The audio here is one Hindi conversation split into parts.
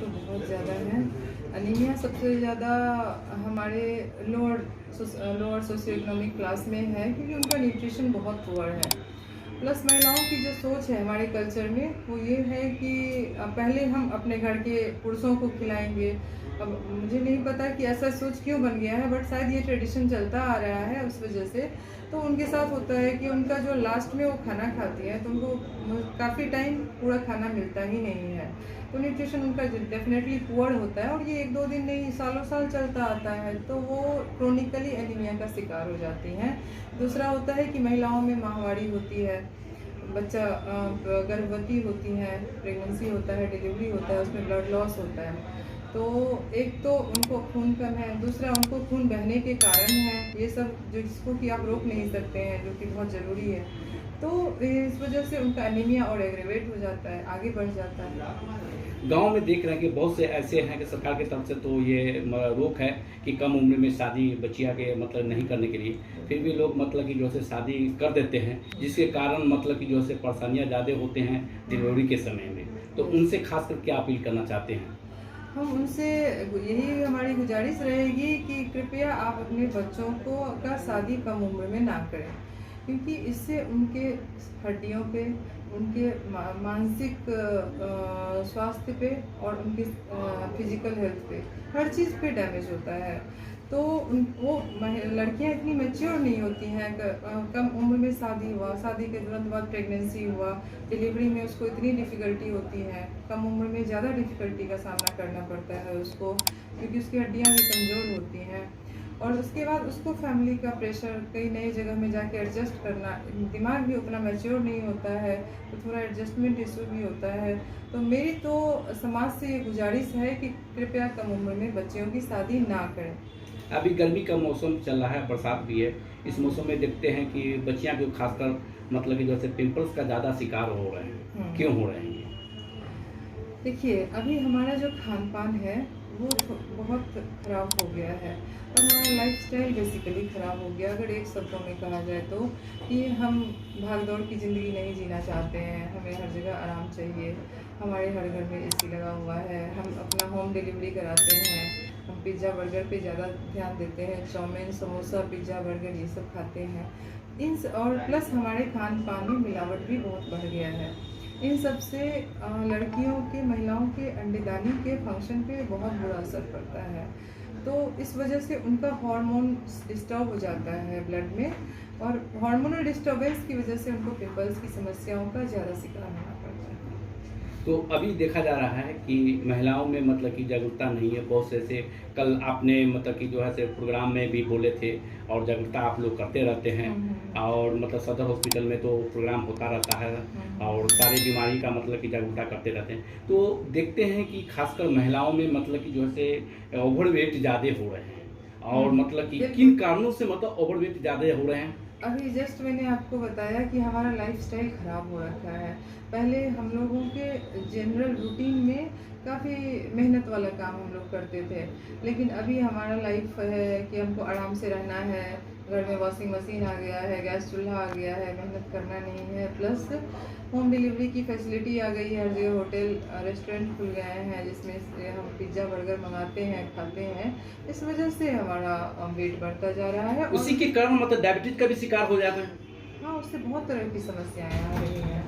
तो बहुत ज़्यादा हैं। अनीमिया सबसे ज़्यादा हमारे लोअर सोशियो इकोनॉमिक क्लास में है, क्योंकि उनका न्यूट्रिशन बहुत पुअर है। प्लस महिलाओं की जो सोच है हमारे कल्चर में वो ये है कि पहले हम अपने घर के पुरुषों को खिलाएंगे। अब मुझे नहीं पता कि ऐसा सोच क्यों बन गया है, बट शायद ये ट्रेडिशन चलता आ रहा है उस वजह से। तो उनके साथ होता है कि उनका जो लास्ट में वो खाना खाती है तो उनको काफ़ी टाइम पूरा खाना मिलता ही नहीं है, तो न्यूट्रिशन उनका डेफिनेटली पुअर होता है। और ये 1-2 दिन नहीं, सालों साल चलता आता है, तो वो क्रोनिकली एनीमिया का शिकार हो जाती हैं। दूसरा होता है कि महिलाओं में माहवारी होती है, बच्चा गर्भवती होती हैं, प्रेगनेंसी होता है, डिलीवरी होता है, उसमें ब्लड लॉस होता है। तो एक तो उनको खून कम है, दूसरा उनको खून बहने के कारण है, ये सब जिसको कि आप रोक नहीं सकते हैं, जो कि बहुत ज़रूरी है। तो इस वजह से उनका एनीमिया और एग्रेवेट हो जाता है, आगे बढ़ जाता है। गांव में देख रहे हैं कि बहुत से ऐसे हैं कि सरकार की तरफ से तो ये रोक है कि कम उम्र में शादी बच्चियां के मतलब नहीं करने के लिए, फिर भी लोग मतलब कि जो है शादी कर देते हैं, जिसके कारण मतलब कि जो है परेशानियां ज़्यादा होते हैं डिलीवरी के समय में। तो उनसे खासकर क्या अपील करना चाहते हैं? हम उनसे यही हमारी गुजारिश रहेगी कि कृपया आप अपने बच्चों को का शादी कम उम्र में ना करें, क्योंकि इससे उनके हड्डियों पे, उनके मानसिक स्वास्थ्य पे और उनके फिजिकल हेल्थ पे, हर चीज़ पे डैमेज होता है। तो वो लड़कियां इतनी मैच्योर नहीं होती हैं, कम उम्र में शादी हुआ, शादी के तुरंत बाद प्रेगनेंसी हुआ, डिलीवरी में उसको इतनी डिफ़िकल्टी होती है, कम उम्र में ज़्यादा डिफ़िकल्टी का सामना करना पड़ता है उसको, क्योंकि उसकी हड्डियाँ भी कमज़ोर होती हैं। और उसके बाद उसको फैमिली का प्रेशर, कई नई जगह में जाके एडजस्ट करना, दिमाग भी उतना मैच्योर नहीं होता है, तो थोड़ा एडजस्टमेंट इशू भी होता है। तो मेरी तो समाज से ये गुजारिश है कि कृपया कम उम्र में बच्चियों की शादी ना करें। अभी गर्मी का मौसम चल रहा है, बरसात भी है, इस मौसम में देखते हैं कि बच्चियां जो खासकर मतलब कि जैसे पिंपल्स का ज़्यादा शिकार हो रहे हैं, क्यों हो रहे हैं? देखिए, अभी हमारा जो खान पान है वो बहुत ख़राब हो गया है, और हमारा लाइफस्टाइल बेसिकली ख़राब हो गया। अगर एक शब्दों में कहा जाए तो कि हम भाग दौड़ की ज़िंदगी नहीं जीना चाहते हैं, हमें हर जगह आराम चाहिए। हमारे हर घर में एसी लगा हुआ है, हम अपना होम डिलीवरी कराते हैं, हम पिज़्ज़ा बर्गर पे ज़्यादा ध्यान देते हैं, चाउमीन समोसा पिज़्ज़ा बर्गर ये सब खाते हैं। और प्लस हमारे खान पान में मिलावट भी बहुत बढ़ गया है। इन सब से लड़कियों के, महिलाओं के अंडेदानी के फंक्शन पे बहुत बुरा असर पड़ता है। तो इस वजह से उनका हार्मोन डिस्टर्ब हो जाता है ब्लड में, और हार्मोनल डिस्टर्बेंस की वजह से उनको पिंपल्स की समस्याओं का ज़्यादा शिकार होना पड़ता है। तो अभी देखा जा रहा है कि महिलाओं में मतलब कि जागरूकता नहीं है। बहुत से ऐसे कल आपने मतलब कि जो है से प्रोग्राम में भी बोले थे, और जागरूकता आप लोग करते रहते हैं, और मतलब सदर हॉस्पिटल में तो प्रोग्राम होता रहता है, और सारी बीमारी का मतलब कि जागरूकता करते रहते हैं। तो देखते हैं कि खासकर महिलाओं में मतलब कि जो है से ओवरवेट ज़्यादा हो रहे हैं, और मतलब कि किन कारणों से मतलब ओवरवेट ज़्यादा हो रहे हैं? अभी जस्ट मैंने आपको बताया कि हमारा लाइफस्टाइल ख़राब हो रखा है। पहले हम लोगों के जनरल रूटीन में काफ़ी मेहनत वाला काम हम लोग करते थे, लेकिन अभी हमारा लाइफ है कि हमको आराम से रहना है, घर में वॉशिंग मशीन आ गया है, गैस चूल्हा आ गया है, मेहनत करना नहीं है। प्लस होम डिलीवरी की फैसिलिटी आ गई है, हर जगह होटल रेस्टोरेंट खुल गए हैं, जिसमें से हम पिज़्ज़ा बर्गर मंगाते हैं, खाते हैं। इस वजह से हमारा वेट बढ़ता जा रहा है। उसी के कारण मतलब डायबिटीज का भी शिकार हो जाता है। हाँ, उससे बहुत तरह की समस्याएं आ रही हैं।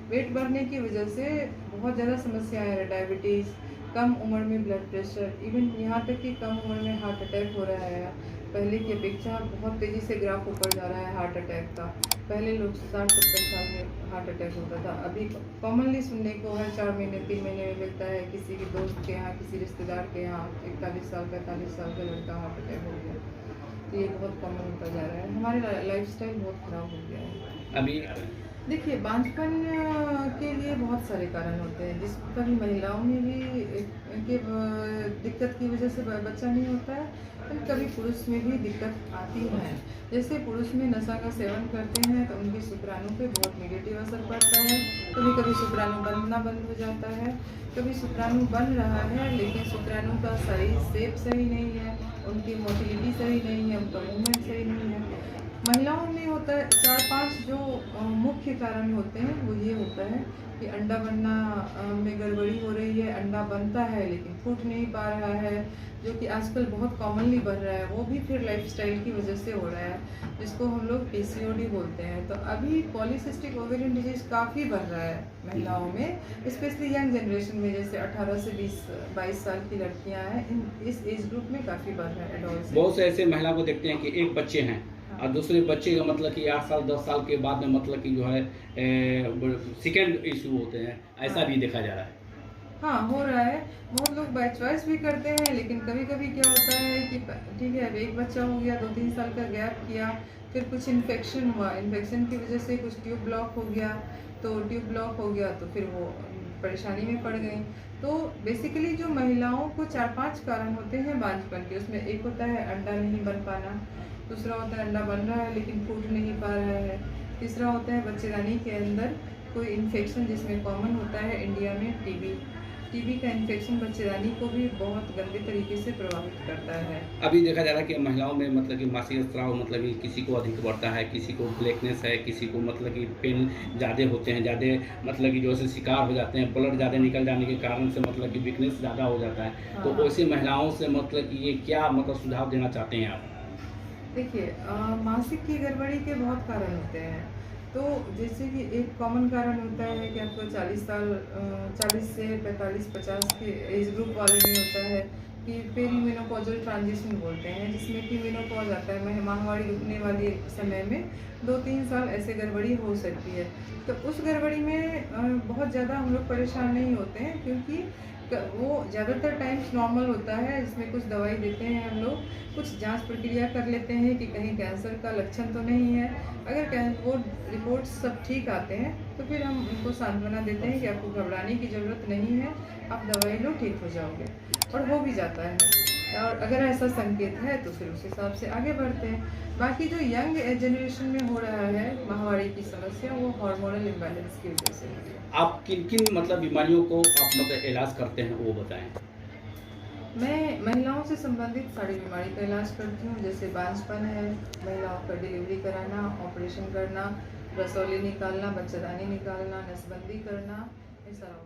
वेट बढ़ने की वजह से बहुत ज़्यादा समस्याएं आ रही, डायबिटीज़, कम उम्र में ब्लड प्रेशर, इवन यहाँ तक कि कम उम्र में हार्ट अटैक हो रहा है। पहले की अपेक्षा बहुत तेज़ी से ग्राफ ऊपर जा रहा है हार्ट अटैक का। पहले लोग 60-70 साल में हार्ट अटैक होता था, अभी कॉमनली सुनने को हर 4 महीने 3 महीने में मिलता है, किसी के दोस्त के यहाँ, किसी रिश्तेदार के यहाँ 41 साल 45 साल का लड़का हार्ट अटैक हो गया। तो ये बहुत कॉमन होता जा रहा है, हमारे लाइफस्टाइल बहुत ख़राब हो गया है अभी देखिए, बांझपन के लिए बहुत सारे कारण होते हैं, जिस कभी महिलाओं में भी के दिक्कत की वजह से बच्चा नहीं होता है, और कभी पुरुष में भी दिक्कत आती है। जैसे पुरुष में नशा का सेवन करते हैं तो उनकी शुक्राणु पे बहुत नेगेटिव असर पड़ता है, कभी कभी शुक्राणु बनना बंद हो जाता है, कभी शुक्राणु बन रहा है लेकिन शुक्राणु का साइज शेप सही नहीं है, उनकी मोटिलिटी सही नहीं है, उनका मूवमेंट सही नहीं है। महिलाओं में होता है 4-5 जो मुख्य कारण होते हैं, वो ये होता है कि अंडा बनना में गड़बड़ी हो रही है, अंडा बनता है लेकिन फूट नहीं पा रहा है, जो कि आजकल बहुत कॉमनली बढ़ रहा है, वो भी फिर लाइफस्टाइल की वजह से हो रहा है, जिसको हम लोग पीसीओडी बोलते हैं। तो अभी पॉलीसिस्टिक ओवेरियन डिजीज काफ़ी बढ़ रहा है महिलाओं में, स्पेशली यंग जनरेशन में, जैसे 18 से 20-22 साल की लड़कियां हैं, इस एज ग्रुप में काफ़ी बढ़ रहा है एडोल्ट। बहुत से ऐसे महिला को देखते हैं कि एक बच्चे हैं और दूसरे बच्चे का मतलब कि 8 साल 10 साल के बाद में मतलब कि जो है सेकेंड इशू होते हैं, ऐसा भी देखा जा रहा है। हाँ, हो रहा है। बहुत लोग बाय चॉइस भी करते हैं, लेकिन कभी कभी क्या होता है कि ठीक है, अब एक बच्चा हो गया, 2-3 साल का गैप किया, फिर कुछ इन्फेक्शन हुआ, इन्फेक्शन की वजह से कुछ ट्यूब ब्लॉक हो गया, तो ट्यूब ब्लॉक हो गया तो फिर वो परेशानी में पड़ गई। तो बेसिकली जो महिलाओं को 4-5 कारण होते हैं बांझपन के, उसमें एक होता है अंडा नहीं बन पाना, दूसरा होता है अंडा बन रहा है लेकिन फूट नहीं पा रहा है, तीसरा होता है बच्चेदानी के अंदर कोई इन्फेक्शन, जिसमें कॉमन होता है इंडिया में टीबी का इन्फेक्शन बच्चेदानी को भी बहुत गंदे तरीके से प्रभावित करता है। अभी देखा जा रहा है कि महिलाओं में मतलब कि मासिक स्राव मतलब कि किसी को अधिक बढ़ता है, किसी को ब्लैकनेस है, किसी को मतलब कि पेन ज़्यादा होते हैं, ज़्यादा मतलब कि जो है शिकार हो जाते हैं, ब्लड ज़्यादा निकल जाने के कारण से मतलब कि वीकनेस ज़्यादा हो जाता है। तो ऐसी महिलाओं से मतलब कि ये क्या मतलब सुझाव देना चाहते हैं आप? देखिए, मासिक की गड़बड़ी के बहुत कारण होते हैं। तो जैसे कि एक कॉमन कारण होता है कि आपको 40 से 45-50 के एज ग्रुप वाले में होता है कि पेरीमेनोपॉजल ट्रांजिशन बोलते हैं, जिसमें कि मेनोपॉज आता है, माहवारी रुकने वाले समय में 2-3 साल ऐसे गड़बड़ी हो सकती है। तो उस गड़बड़ी में बहुत ज़्यादा हम लोग परेशान नहीं होते हैं, क्योंकि वो ज़्यादातर टाइम्स नॉर्मल होता है। इसमें कुछ दवाई देते हैं हम लोग, कुछ जांच प्रक्रिया कर लेते हैं कि कहीं कैंसर का लक्षण तो नहीं है। अगर वो रिपोर्ट्स सब ठीक आते हैं तो फिर हम उनको सांत्वना देते हैं कि आपको घबराने की ज़रूरत नहीं है, आप दवाई लो, ठीक हो जाओगे, और हो भी जाता है। और अगर ऐसा संकेत है तो फिर उस हिसाब से आगे बढ़ते हैं। बाकी जो यंग जनरेशन में हो रहा है माहवारी की समस्या, वो हार्मोनल इम्बैलेंस की वजह से है। आप किन-किन मतलब बीमारियों को आप मतलब इलाज करते हैं वो बताएँ? मैं महिलाओं से संबंधित सारी बीमारी का इलाज करती हूँ, जैसे बांझपन है, महिलाओं का डिलीवरी कराना, ऑपरेशन करना, रसौली निकालना, बच्चेदानी निकालना, नसबंदी करना, ये सारा